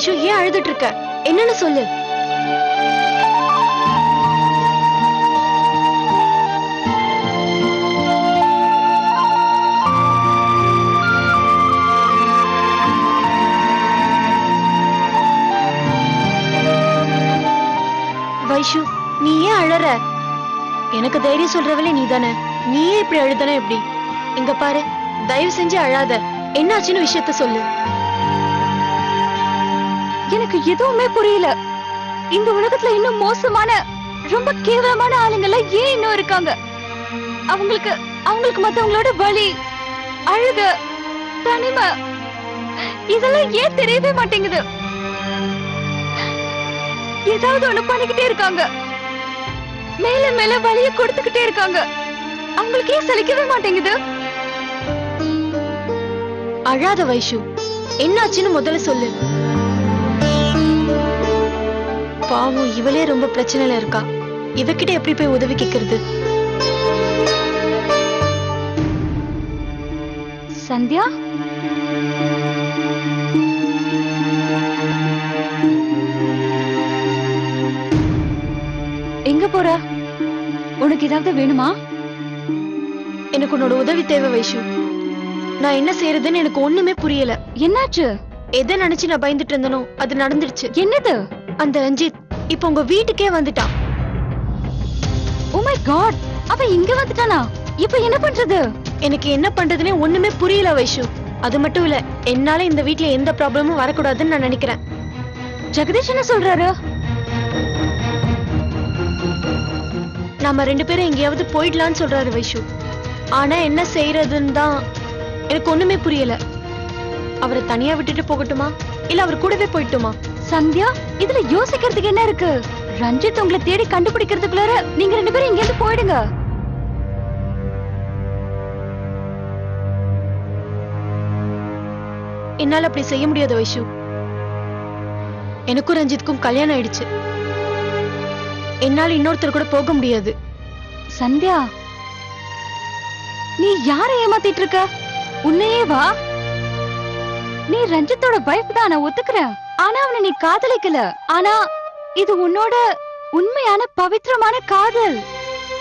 வைஷு, ஏன் அழுதுட்டு இருக்க? என்னன்னு சொல்லு. வைஷு, நீ ஏன் அழற? எனக்கு தைரியம் சொல்றவளே நீ தானே. நீயே இப்படி அழுதனா எப்படி? இங்க பாரு, தயவு செஞ்சு அழாத. என்னாச்சுன்னு விஷயத்த சொல்லு. எனக்கு எதுவுமே புரியல. இந்த உலகத்துல இன்னும் மோசமான, ரொம்ப கேவலமான ஆளுங்கள ஏன் இன்னும் இருக்காங்க? அவங்களுக்கு அவங்களுக்கு மத்தவங்களோட வலி, அழுக, தனிமை இதெல்லாம் ஏன் தெரியவே மாட்டேங்குது? ஏதாவது ஒண்ணு பண்ணிக்கிட்டே இருக்காங்க. மேல மேல வலிய கொடுத்துக்கிட்டே இருக்காங்க. அவங்களுக்கு ஏன் சலிக்கவே மாட்டேங்குது? அழாத வைஷு, என்னாச்சுன்னு முதல்ல சொல்லு. பாவம், இவளே ரொம்ப பிரச்சனையில இருக்கா. இவகிட்ட எப்படி போய் உதவி கேட்கறது? சந்தியா, எங்க போற? உனக்கு ஏதாவது வேணுமா? எனக்கு உன்னோட உதவி தேவை வைஷு. நான் என்ன செய்யறதுன்னு எனக்கு ஒண்ணுமே புரியல. என்னாச்சு? எதை நினைச்சு நான் பயந்துட்டு இருந்தனோ அது நடந்துருச்சு. என்னது? அந்த ரஞ்சித் இப்ப உங்க வீட்டுக்கே வந்துட்டான். ஓ மை காட், அவன் இங்க வந்துட்டானா? இப்ப என்ன பண்றது? எனக்கு என்ன பண்றதுன்னே ஒண்ணுமே புரியல வைஷு. அது மட்டும் இல்ல, என்னால இந்த வீட்ல எந்த ப்ராப்ளமும் வரக்கூடாதுன்னு நான் நினைக்கிறேன். ஜெகதீஷ் என்ன சொல்றாரு? நாம 2 பேரும் எங்கேயாவது போயிடலான்னு சொல்றாரு வைஷு. ஆனா என்ன செய்யறதுன்னு தான் எனக்கு ஒண்ணுமே புரியல. அவரை தனியா விட்டுட்டு போகட்டுமா, இல்ல அவர் கூடவே போயிட்டுமா? சந்தியா, இதுல யோசிக்கிறதுக்கு என்ன இருக்கு? ரஞ்சித் உங்களை தேடி கண்டுபிடிக்கிறதுக்குள்ளார நீங்க 2 பேரும் இங்க இருந்து போயிடுங்க. என்னால அப்படி செய்ய முடியாது வைஷு. எனக்கும் ரஞ்சித்க்கும் கல்யாணம் ஆயிடுச்சு. என்னால இன்னொருத்தர் கூட போக முடியாது. சந்தியா, நீ யாரை ஏமாத்திட்டு இருக்க? உன்னையே வா. நீ ரஞ்சித்தோட வைஃப் தான், நான் ஒத்துக்கிறேன். ஆனா அவனை நீ காதலிக்கல. ஆனா இது உன்னோட உண்மையான பவித்திரமான காதல்.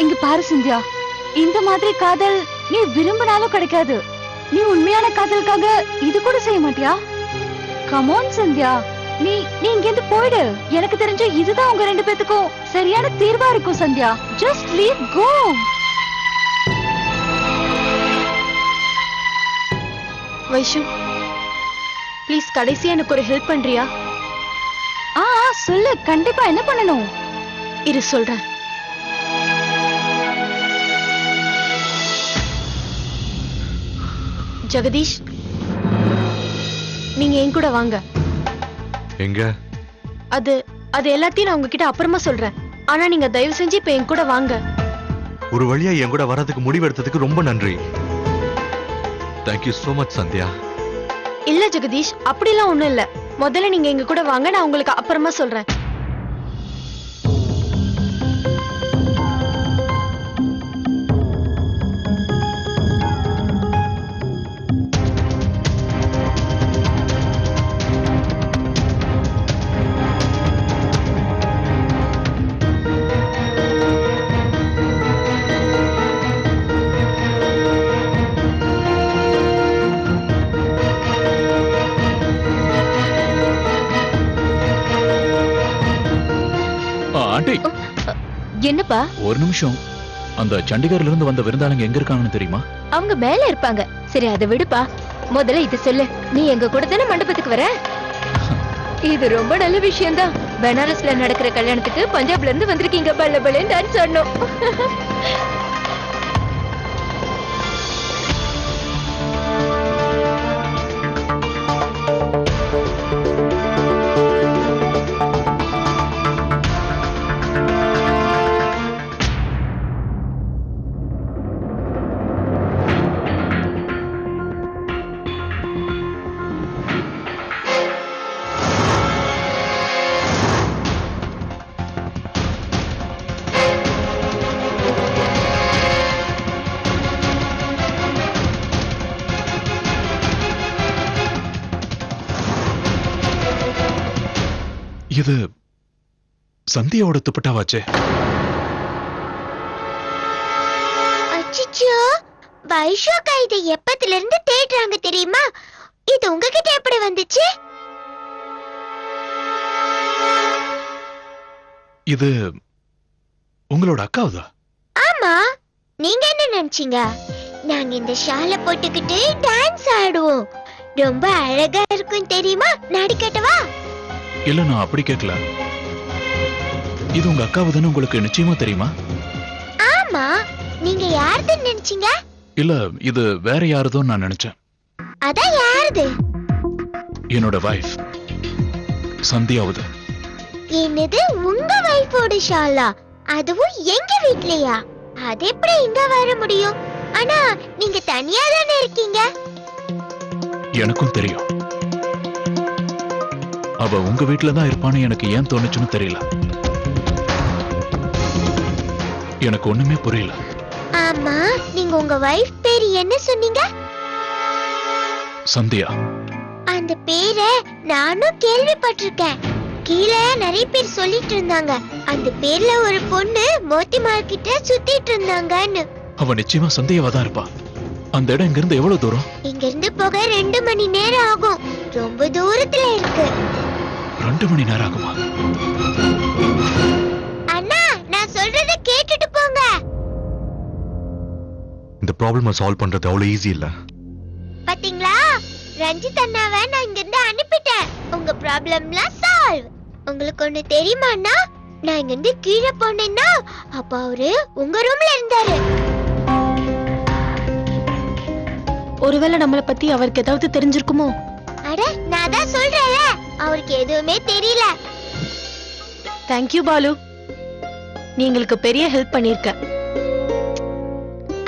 இங்க பாரு சந்தியா, இந்த மாதிரி காதல் நீ விரும்பினாலும் கிடைக்காது. நீ உண்மையான காதலுக்காக இது கூட செய்ய மாட்டியா? கம் ஆன் சந்தியா, நீ இங்க இருந்து போயிடு. எனக்கு தெரிஞ்ச இதுதான் உங்க 2 பேத்துக்கும் சரியான தீர்வா இருக்கும் Sandhya. Just leave go. Vaishu, please கடைசியா எனக்கு ஒரு ஹெல்ப் பண்றியா? சொல்லு, கண்டிப்பா. என்ன பண்ணணும்? இரு சொல்றேன். ஜெகதீஷ், நீங்க என் கூட வாங்க. எங்க? அது எல்லாத்தையும் நான் உங்ககிட்ட அப்புறமா சொல்றேன். ஆனா நீங்க தயவு செஞ்சு இப்ப என் கூட வாங்க. ஒரு வழியா என் கூட வரதுக்கு முடிவெடுத்ததுக்கு ரொம்ப நன்றி. Thank you so much Sandhya. இல்ல ஜெகதீஷ், அப்படிலாம் ஒண்ணும் இல்ல. முதல்ல நீங்க எங்க கூட வாங்க, நான் உங்களுக்கு அப்புறமா சொல்றேன். என்னப்பா? ஒரு நிமிஷம். அந்த சண்டிகர்ல இருந்து வந்த விருந்தாளங்க எங்க இருக்காங்கன்னு தெரியுமா? அவங்க மேல இருப்பாங்க. சரி, அதை விடுப்பா. முதல்ல இது சொல்லு, நீ எங்க கூட தானே மண்டபத்துக்கு வர? இது ரொம்ப நல்ல விஷயம் தான். பனாரஸ்ல நடக்கிற கல்யாணத்துக்கு பஞ்சாப்ல இருந்து வந்திருக்கீங்க. பல்ல பல்லேன்னு டான்ஸ் ஆடணும். இது சந்தியாவோட துப்பட்டாவாச்சே. அச்சச்சோ, வைஷாக்கா இதை எப்பத்துல இருந்து தேடுறாங்க தெரியுமா? இது உங்ககிட்ட எப்படி வந்துச்சு? இது உங்களோட அக்காவுதா? ஆமா, நீங்க என்ன நினைச்சீங்க? நாங்க இந்த ஷாலை போட்டுக்கிட்டு டான்ஸ் ஆடுவோம். ரொம்ப அழகா இருக்கும் தெரியுமா? நடிக்கட்டவா? இல்ல நான் அப்படி கேட்கல. இது உங்க அக்காவுதான்னு உங்களுக்கு நிச்சயமா தெரியுமா? ஆமா, நீங்க யாருன்னு நினைச்சீங்க? இல்ல இது வேற யாருதோ நான் நினைச்சேன். அதான் யாருது? என்னோட வைஃப் சந்தியாவுது. என்னது, உங்க வைஃபோட ஷாலா? அதுவும் எங்க வீட்லயா? அது எப்படி இங்க வர முடியும்? ஆனா நீங்க தனியா தானே இருக்கீங்க. எனக்கும் தெரியும். அவ உங்க வீட்டுல தான் இருப்பான்னு எனக்கு ஏன் தோணுச்சுன்னு தெரியல. எனக்கு ஒண்ணுமே புரியல. ஆமா, நீங்க உங்க வைஃப் பேரு என்ன சொன்னீங்க? சந்தியா. அந்த பேரை நானும் கேள்விப்பட்டிருக்கேன். கீழே நிறைய பேர் சொல்லிட்டு இருந்தாங்க அந்த பேர்ல ஒரு பொண்ணு மோத்தி மார்க்கிட்ட சுத்திட்டு இருந்தாங்கன்னு. அவ நிச்சயமா சந்தியாவா தான் இருப்பா. அந்த இடம் இங்க இருந்து எவ்வளவு தூரம்? இங்க இருந்து போக 2 மணி நேரம் ஆகும். ரொம்ப தூரத்துல இருக்கு. 2 மணி நேரம் ஆகுமா? அண்ணா, நான் சொல்றத கேட்டுட்டு போங்க. இந்த ப்ராப்ளமை சால்வ் பண்றது அவ்வளவு ஈஸி இல்ல. பாத்தீங்களா, ரஞ்சித் அண்ணாவை நான் இங்க இருந்து அனுப்பிட்டேன். உங்க ப்ராப்ளம்லாம் சால்வ். உங்களுக்கு ஒண்ணு தெரியுமாண்ணா? நான் இங்க இருந்து கீழே போனேன்னா அப்ப அவரு உங்க ரூம்ல இருந்தாரு. ஒருவேளை நம்மளை பத்தி அவருக்கு ஏதாவது தெரிஞ்சிருக்குமோ? அட, நான் தான் சொல்றேன்ல, அவருக்கு எதுவுமே தெரியல. தேங்க்யூ பாலு, நீ எங்களுக்கு பெரிய ஹெல்ப் பண்ணிருக்க.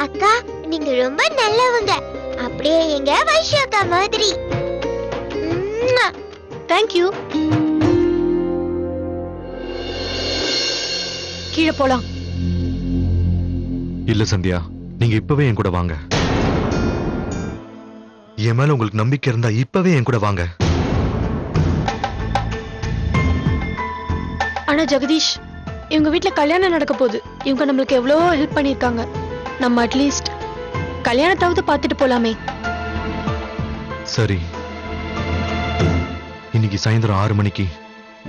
அக்கா, நீங்க ரொம்ப நல்லவங்க. அப்படியே எங்க வைஷாக்கா மாதிரி. தேங்க்யூ. கீழே போலாம். இல்ல சந்தியா, நீங்க இப்பவே என் கூட வாங்க. என் மேல உங்களுக்கு நம்பிக்கை இருந்தா இப்பவே என் கூட வாங்க. ஆனா ஜெகதீஷ், இவங்க வீட்ல கல்யாணம் நடக்க போகுது. இவங்க நம்மளுக்கு எவ்வளவோ ஹெல்ப் பண்ணிருக்காங்க. நம்ம அட்லீஸ்ட் கல்யாணத்தாவது பார்த்துட்டு போலாமே. சரி, இன்னைக்கு சாயந்தரம் 6 மணிக்கு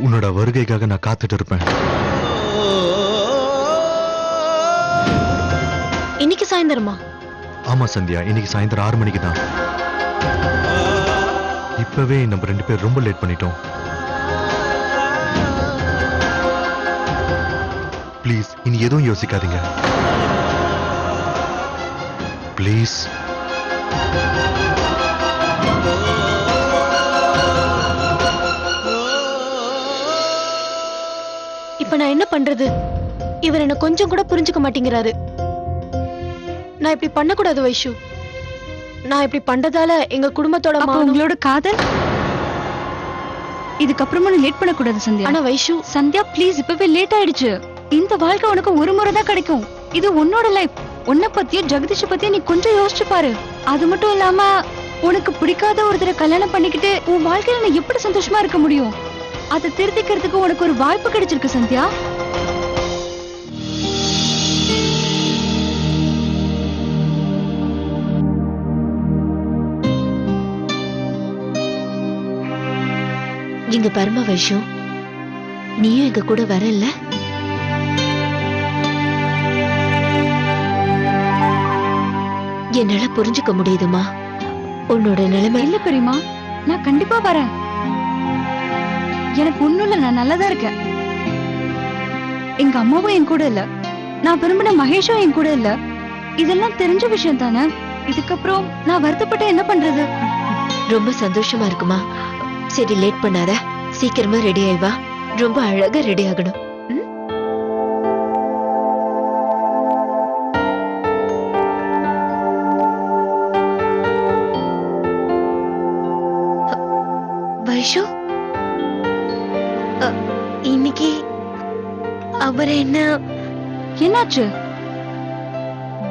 உன்னோட வருகைக்காக நான் காத்துட்டு இருப்பேன். இன்னைக்கு சாயந்தரமா? ஆமா சந்தியா, இன்னைக்கு சாயந்தரம் 6 மணிக்கு தான். இப்பவே நம்ம 2 பேர் ரொம்ப லேட் பண்ணிட்டோம். ப்ளீஸ், இனி எதுவும் யோசிக்காதீங்க. ப்ளீஸ். இப்ப நான் என்ன பண்றது? இவர் என்ன கொஞ்சம் கூட புரிஞ்சுக்க மாட்டேங்கிறாரு. நான் இப்படி பண்ணக்கூடாது வைஷு. நான் இப்படி பண்றதால எங்க குடும்பத்தோட அப்ப மானம். உங்களோட காதல் இதுக்கப்புறமா லேட் பண்ணக்கூடாது சந்தியா. ஆனா வைஷு, சந்தியா ப்ளீஸ், இப்பவே லேட் ஆயிடுச்சு. இந்த வாழ்க்கை உனக்கு ஒரு முறை தான் கிடைக்கும். இது உன்னோட லைஃப். உன்னை பத்தியும் ஜெகதீஷ் பத்தியும் நீ கொஞ்சம் யோசிச்சு பாரு. அது மட்டும் இல்லாம உனக்கு பிடிக்காத ஒருத்தரை கல்யாணம் பண்ணிக்கிட்டு உன் வாழ்க்கையில நீ எப்படி சந்தோஷமா இருக்க முடியும்? அதை திருத்திக்கிறதுக்கு உனக்கு ஒரு வாய்ப்பு கிடைச்சிருக்கு சந்தியா. இங்க பரம வைஷு, நீயும் எங்க கூட வரல? என்னால புரிஞ்சுக்க முடியுதுமா உன்னோட நிலைமை. இல்ல பெரியமா, நான் கண்டிப்பா வரேன். எனக்கு ஒண்ணும் இல்ல, நான் நல்லாதான் இருக்கேன். எங்க அம்மாவும் என் கூட இல்ல, நான் விரும்பின மகேஷும் என் கூட இல்ல. இதெல்லாம் தெரிஞ்ச விஷயம் தானே. இதுக்கப்புறம் நான் வருத்தப்பட்டு என்ன பண்றது? ரொம்ப சந்தோஷமா இருக்குமா? சரி, லேட் பண்ணாத, சீக்கிரமா ரெடி ஆயி வா. ரொம்ப அழகா ரெடி ஆகணும். வைஷு, இன்னைக்கு அவர் என்ன? என்னாச்சு?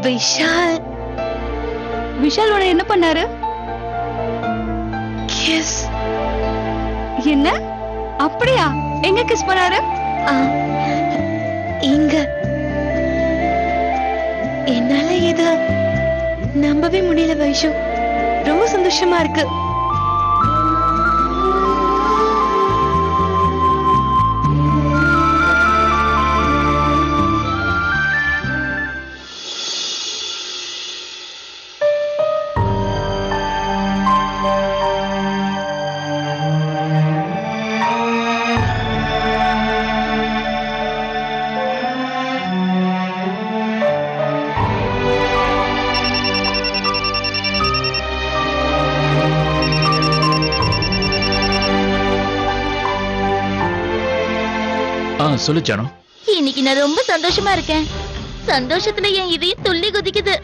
விஷால் விஷால் உன்னை என்ன பண்ணாரு? கிஸ். என்ன? அப்படியா? எங்க கிஸ் பண்ணாரு? ஆ, இங்க என்னால இத நம்பவே முடியல வைஷு. ரொம்ப சந்தோஷமா இருக்கு. சொல்லு ஜானு. இன்னைக்கு நான் ரொம்ப சந்தோஷமா இருக்கேன். சந்தோஷத்துல என் இதயம் துள்ளி குதிக்குது.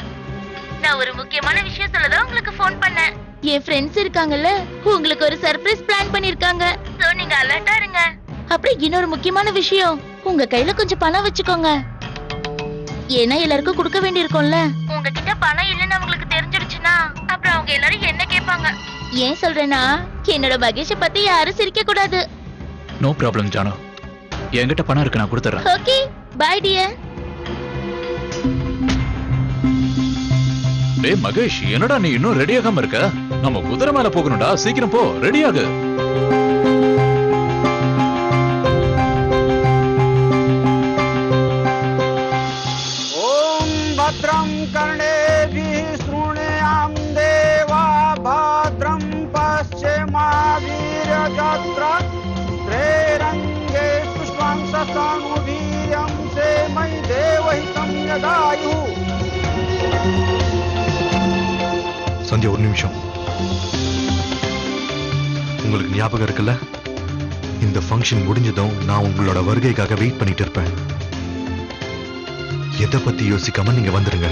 நான் ஒரு முக்கியமான விஷயம் சொல்லதான் உங்களுக்கு ஃபோன் பண்ணேன். என் ஃப்ரெண்ட்ஸ் இருக்காங்கல்ல, உங்களுக்கு ஒரு சர்ப்ரைஸ் பிளான் பண்ணிருக்காங்க. சோ நீங்க அலர்ட்டா இருங்க. அப்புறம் இன்னொரு முக்கியமான விஷயம், உங்க கையில கொஞ்சம் பணம் வச்சுக்கோங்க. ஏன்னா எல்லாருக்கும் கொடுக்க வேண்டியிருக்கும்ல. உங்ககிட்ட பணம் இல்லைன்னு அவங்களுக்கு தெரிஞ்சிடுச்சுன்னா அப்புறம் அவங்க எல்லாரும் என்ன கேட்பாங்க. ஏன் சொல்றேன்னா, என்னோட மகேஷ பத்தி யாரும் சிரிக்க கூடாது. நோ ப்ராப்ளம் ஜானு, என்கிட்ட பணம் இருக்கு, நான் கொடுத்துறேன். Okay, bye dear. டேய் மகேஷ், என்னடா நீ இன்னும் ரெடி ஆகாம இருக்க? நம்ம குதிரை மேல போகணும்டா, சீக்கிரம் போ, ரெடி ஆகு. ஓம் பத்ரம் கர்ணேபிः ஸ்ருணுயாம் தேவா பத்ரம் பஷ்யமாவீர்யஜத்ரா த்ரேரங்கே புஷ்பம் சசானுவீர்யம் சேமை தேவஹிதம் யதாயு. சந்தியா, ஒரு நிமிஷம். உங்களுக்கு ஞாபகம் இருக்குல்ல, இந்த ஃபங்க்ஷன் முடிஞ்சதும் நான் உங்களோட வருகைக்காக வெயிட் பண்ணிட்டு இருப்பேன். எதை பத்தி யோசிக்காம நீங்க வந்துருங்க.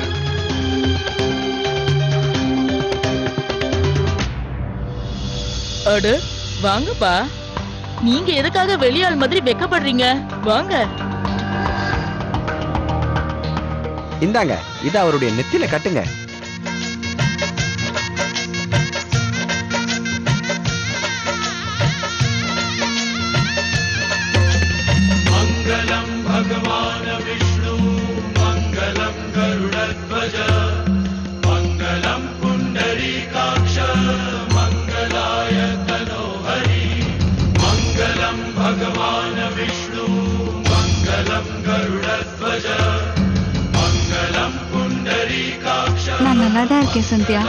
அட வாங்கப்பா, நீங்க எதுக்காக வெளியாள் மாதிரி வெக்கப்படுறீங்க? வாங்க. இந்தாங்க, இத அவருடைய நெத்தியில கட்டுங்க. மங்களம் பகவான் விஷ்ணு மங்களம் கருடத்வஜ மங்களம் புண்டரீகாக்ஷ மங்களாய தனோஹரி மங்களம் பகவான் விஷ்ணு மங்களம் கருடத்வஜ மங்களம் புண்டரீகாக்ஷ. நான் நல்லா தான் இருக்கேன் சந்தியா.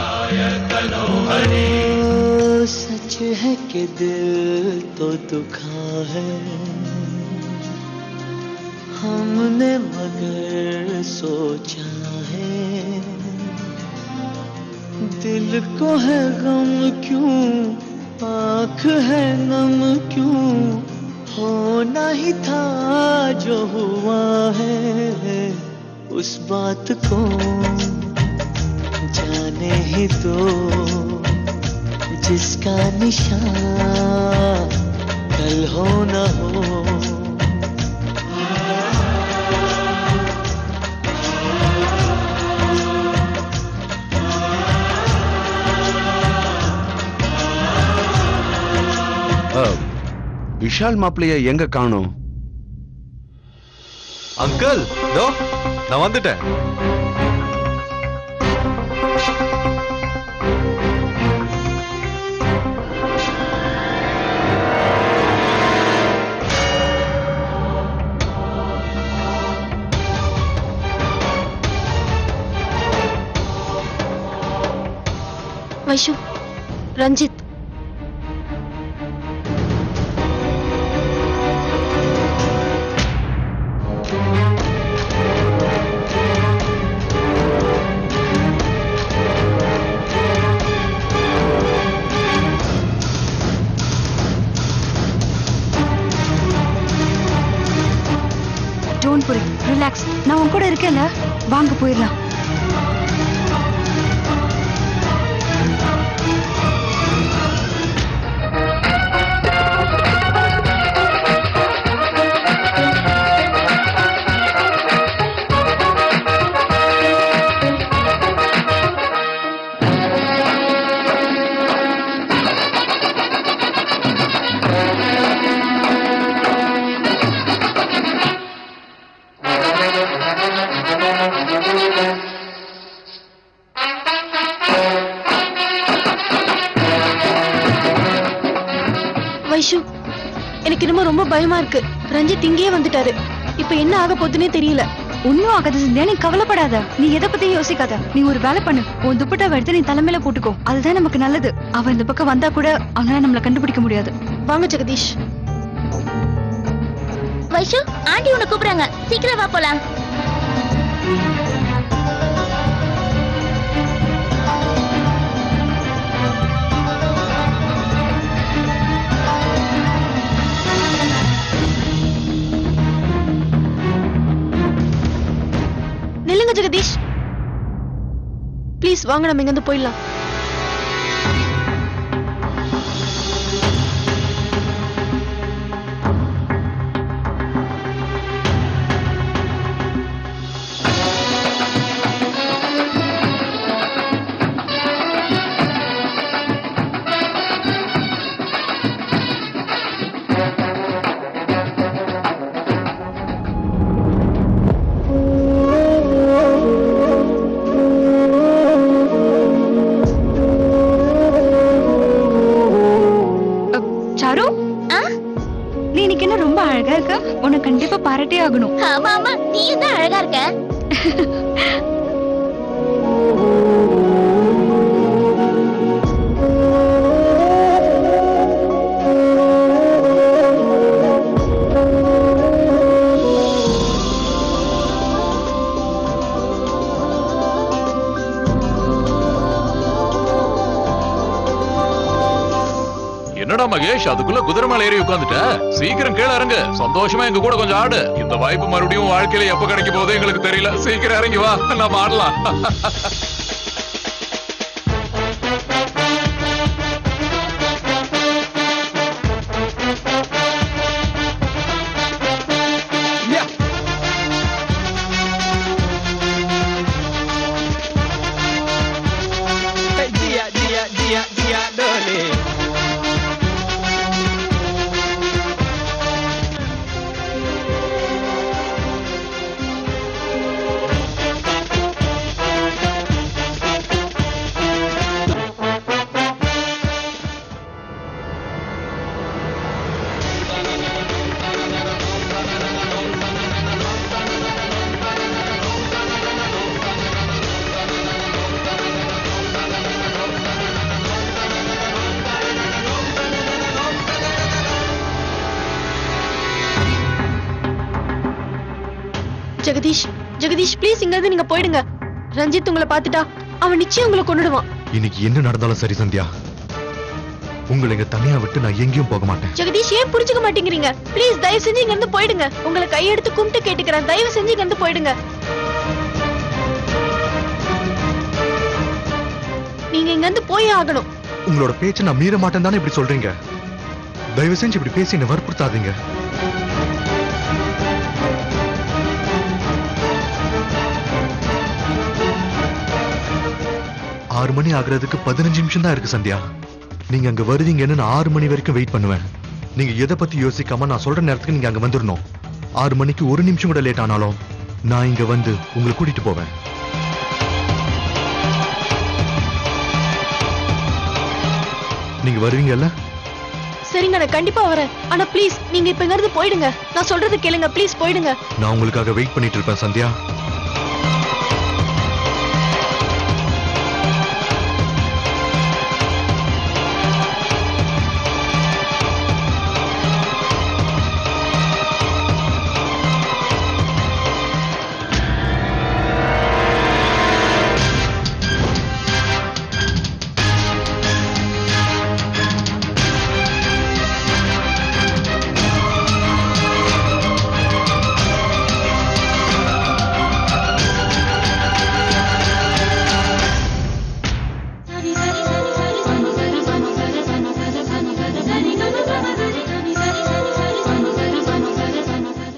सच है कि दिल तो दुखा है हमने मगर सोचा है दिल को है गम क्यों आँख है नम क्यों होना ही था जो हुआ है उस बात को जाने ही दो जिसका निशान कल हो न हो. விஷால் மாப்பிளைய எங்க காணோம்? அங்கிள், தோ நான் வந்துட்டேன். Vaishu, Ranjith. Don't worry, relax. நான் உன் கூட இருக்கேன்ல, வாங்க போயிடலாம். வைஷு, எனக்கு என்னமோ ரொம்ப பயமா இருக்கு. ரஞ்சித் இங்கேயே வந்துட்டாரு. இப்ப என்ன ஆக போகுதுன்னே தெரியல. ஒன்னும் ஆகாது சந்தியா, நீ கவலைப்படாத. நீ எதை பத்தியும் யோசிக்காத. நீ ஒரு வேலை பண்ணு, உன் துப்பட்டாவை எடுத்து நீ தலைமையில போட்டுக்கோ. அதுதான் நமக்கு நல்லது. அவன் இந்த பக்கம் வந்தா கூட அவனால நம்மள கண்டுபிடிக்க முடியாது. வாங்க ஜெகதீஷ். வைஷு, ஆண்டி உன்னை கூப்பிடுறாங்க, சீக்கிரம் வா போலாம். நில்லுங்க ஜெகதீஷ், ப்ளீஸ் வாங்க, நம்ம இங்க இருந்து போயிடலாம். சாரு, நீ இன்னைக்கு என்ன ரொம்ப அழகா இருக்க. உன்னை கண்டிப்பா பாராட்டே ஆகணும். ஆமா ஆமா, நீயும் தான் அழகா இருக்க. என்னடா மகேஷ், அதுக்குள்ள குதிரை மேல ஏறி உட்கார்ந்துட்ட? சீக்கிரம் கீழ இறங்கு, சந்தோஷமா எங்க கூட கொஞ்சம் ஆடு. இந்த வாய்ப்பு மறுபடியும் வாழ்க்கையில எப்ப கிடைக்க போதோ எங்களுக்கு தெரியல. சீக்கிரம் இறங்கி வா, நம்ம ஆடலாம். Dia dia dia dia dole. Jagadish, Jagadish please இங்க இருந்து நீங்க போயிடுங்க. ரஞ்சித் உங்களை பார்த்துட்டா அவன் நிச்சயம் உங்களை கொன்னுடுவான். இன்னைக்கு என்ன நடந்தாலும் சரி சந்தியா, உங்களை இங்க தனியா விட்டு நான் எங்கேயும் போக மாட்டேன். ஜெகதீஷ், ஏன் புரிஞ்சுக்க மாட்டேங்கிறீங்க? ப்ளீஸ் தயவு செஞ்சு இங்க இருந்து போயிடுங்க. உங்களை கையெடுத்து கும்பிட்டு கேட்டுக்கிறேன், தயவு செஞ்சு இங்க இருந்து போயிடுங்க. நீங்க இங்க இருந்து போயே ஆகணும். உங்களோட பேச்சை நான் மீற மாட்டேன் தானே இப்படி சொல்றீங்க? தயவு செஞ்சு இப்படி பேசி என்ன வற்புறுத்தாதீங்க. ஆறு மணி ஆகுறதுக்கு 15 நிமிஷம் தான் இருக்கு சந்தியா. நீங்க அங்க வருவீங்கன்னு நான் 6 மணி வரைக்கும் வெயிட் பண்ணுவேன். நீங்க எதை பத்தி யோசிக்காம நான் சொல்ற நேரத்துக்கு நீங்க அங்க வந்துடணும். 6 மணிக்கு 1 நிமிஷம் கூட லேட் ஆனாலும் நான் இங்க வந்து உங்களை கூட்டிட்டு போவேன். நீங்க வருவீங்கல்ல? சரிங்க, நான் கண்டிப்பா வரேன். ஆனா ப்ளீஸ் நீங்க இப்ப இங்க இருந்து போயிடுங்க. நான் சொல்றது கேளுங்க, ப்ளீஸ் போயிடுங்க. நான் உங்களுக்காக வெயிட் பண்ணிட்டு இருப்பேன் சந்தியா.